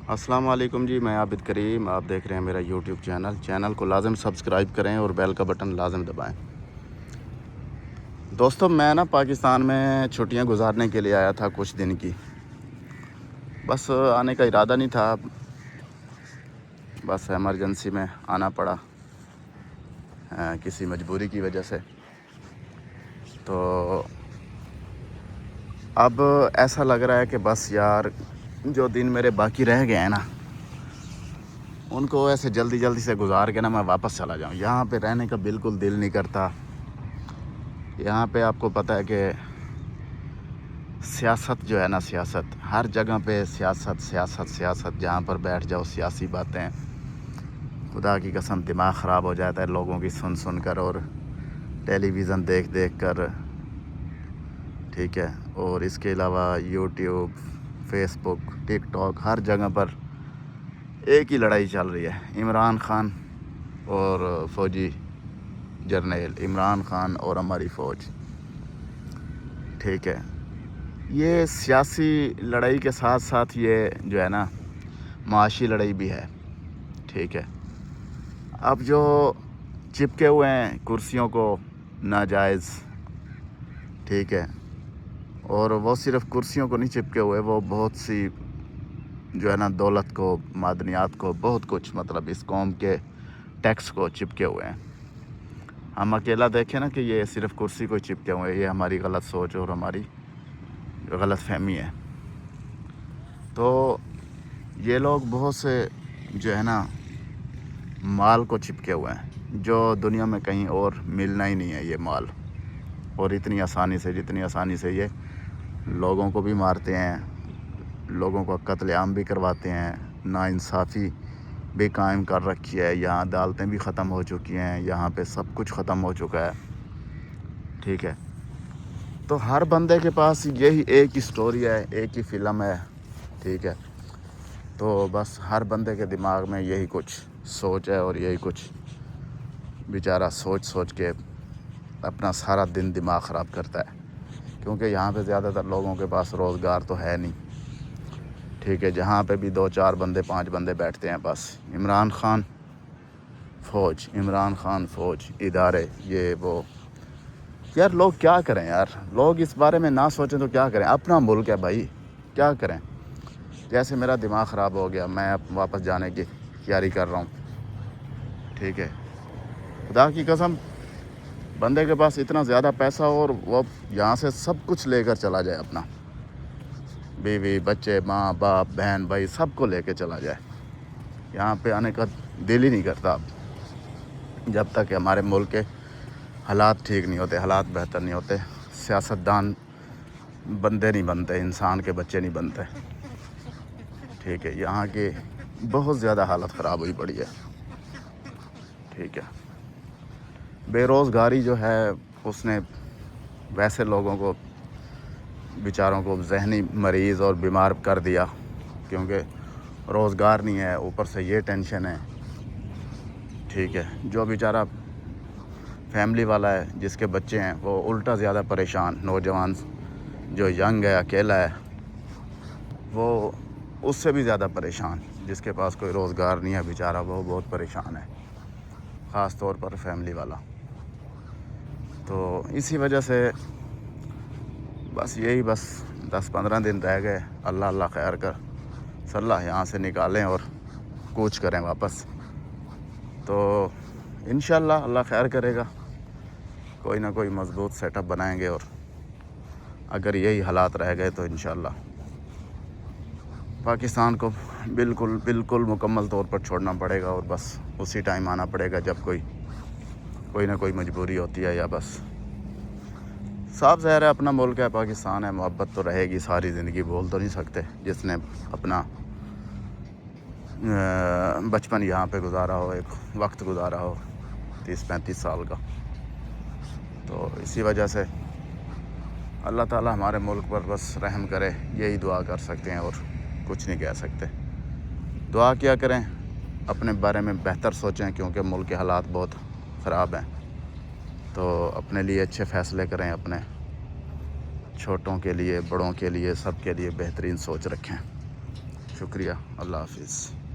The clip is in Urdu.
السلام علیکم جی، میں عابد کریم. آپ دیکھ رہے ہیں میرا یوٹیوب چینل کو لازم سبسکرائب کریں اور بیل کا بٹن لازم دبائیں. دوستو، میں پاکستان میں چھٹیاں گزارنے کے لیے آیا تھا کچھ دن کی. بس آنے کا ارادہ نہیں تھا، بس ایمرجنسی میں آنا پڑا کسی مجبوری کی وجہ سے. تو اب ایسا لگ رہا ہے کہ بس یار جو دن میرے باقی رہ گئے ہیں نا، ان کو ایسے جلدی سے گزار کے میں واپس چلا جاؤں. یہاں پہ رہنے کا بالکل دل نہیں کرتا. یہاں پہ آپ کو پتہ ہے کہ سیاست جو ہے نا، سیاست ہر جگہ پہ سیاست. جہاں پر بیٹھ جاؤ سیاسی باتیں. خدا کی قسم دماغ خراب ہو جاتا ہے لوگوں کی سن کر اور ٹیلی ویژن دیکھ کر. ٹھیک ہے. اور اس کے علاوہ یوٹیوب، فیس بک، ٹک ٹاک، ہر جگہ پر ایک ہی لڑائی چل رہی ہے. عمران خان اور فوجی جرنیل عمران خان اور ہماری فوج. ٹھیک ہے. یہ سیاسی لڑائی کے ساتھ یہ جو ہے نا معاشی لڑائی بھی ہے. ٹھیک ہے. اب جو چپکے ہوئے ہیں کرسیوں کو ناجائز، ٹھیک ہے، اور وہ صرف کرسیوں کو نہیں چپکے ہوئے، وہ بہت سی جو ہے نا دولت کو، معدنیات کو، بہت کچھ، مطلب اس قوم کے ٹیکس کو چپکے ہوئے ہیں. ہم اکیلا دیکھیں نا کہ یہ صرف کرسی کو چپکے ہوئے ہیں. یہ ہماری غلط سوچ اور ہماری غلط فہمی ہے. تو یہ لوگ بہت سے جو ہے نا مال کو چپکے ہوئے ہیں، جو دنیا میں کہیں اور ملنا ہی نہیں ہے یہ مال. اور جتنی آسانی سے یہ لوگوں کو بھی مارتے ہیں، لوگوں کو قتل عام بھی کرواتے ہیں، ناانصافی بھی قائم کر رکھی ہے. یہاں عدالتیں بھی ختم ہو چکی ہیں، یہاں پہ سب کچھ ختم ہو چکا ہے. ٹھیک ہے. تو ہر بندے کے پاس یہی ایک ہی سٹوری ہے، ایک ہی فلم ہے. ٹھیک ہے. تو بس ہر بندے کے دماغ میں یہی کچھ سوچ ہے اور یہی کچھ بیچارہ سوچ کے اپنا سارا دن دماغ خراب کرتا ہے. کیونکہ یہاں پہ زیادہ تر لوگوں کے پاس روزگار تو ہے نہیں. ٹھیک ہے. جہاں پہ بھی 2-4 بندے 5 بندے بیٹھتے ہیں بس عمران خان فوج ادارے، یہ وہ. یار لوگ کیا کریں یار؟ لوگ اس بارے میں نہ سوچیں تو کیا کریں؟ اپنا ملک ہے بھائی، کیا کریں؟ جیسے میرا دماغ خراب ہو گیا، میں اب واپس جانے کی تیاری کر رہا ہوں. ٹھیک ہے. خدا کی قسم بندے کے پاس اتنا زیادہ پیسہ اور وہ یہاں سے سب کچھ لے کر چلا جائے، اپنا بیوی، بچے، ماں باپ، بہن بھائی، سب کو لے کے چلا جائے. یہاں پہ آنے کا دل ہی نہیں کرتا اب، جب تک کہ ہمارے ملک کے حالات ٹھیک نہیں ہوتے، حالات بہتر نہیں ہوتے. سیاستدان بندے نہیں بنتے، انسان کے بچے نہیں بنتے. ٹھیک ہے. یہاں کی بہت زیادہ حالت خراب ہوئی پڑی ہے. ٹھیک ہے. بے روزگاری جو ہے اس نے ویسے لوگوں کو، بیچاروں کو ذہنی مریض اور بیمار کر دیا. کیونکہ روزگار نہیں ہے، اوپر سے یہ ٹینشن ہے. ٹھیک ہے. جو بیچارہ فیملی والا ہے، جس کے بچے ہیں، وہ الٹا زیادہ پریشان. نوجوان جو ینگ ہے، اکیلا ہے، وہ اس سے بھی زیادہ پریشان. جس کے پاس کوئی روزگار نہیں ہے بیچارہ، وہ بہت پریشان ہے، خاص طور پر فیملی والا. تو اسی وجہ سے بس 10-15 دن رہ گئے. اللہ خیر کر صلاح یہاں سے نکالیں اور کوچ کریں واپس. تو انشاءاللہ اللہ خیر کرے گا. کوئی نہ کوئی مضبوط سیٹ اپ بنائیں گے، اور اگر یہی حالات رہ گئے تو انشاءاللہ پاکستان کو بالکل مکمل طور پر چھوڑنا پڑے گا. اور بس اسی ٹائم آنا پڑے گا جب کوئی نہ کوئی مجبوری ہوتی ہے، یا بس صاف ظاہر ہے اپنا ملک ہے، پاکستان ہے، محبت تو رہے گی ساری زندگی. بول تو نہیں سکتے. جس نے اپنا بچپن یہاں پہ گزارا ہو، ایک وقت گزارا ہو 30-35 سال کا. تو اسی وجہ سے اللہ تعالی ہمارے ملک پر بس رحم کرے، یہی دعا کر سکتے ہیں اور کچھ نہیں کہہ سکتے. دعا کیا کریں، اپنے بارے میں بہتر سوچیں، کیونکہ ملک کے حالات بہت خراب ہیں. تو اپنے لیے اچھے فیصلے کریں، اپنے چھوٹوں کے لیے، بڑوں کے لیے، سب کے لیے بہترین سوچ رکھیں. شکریہ، اللہ حافظ.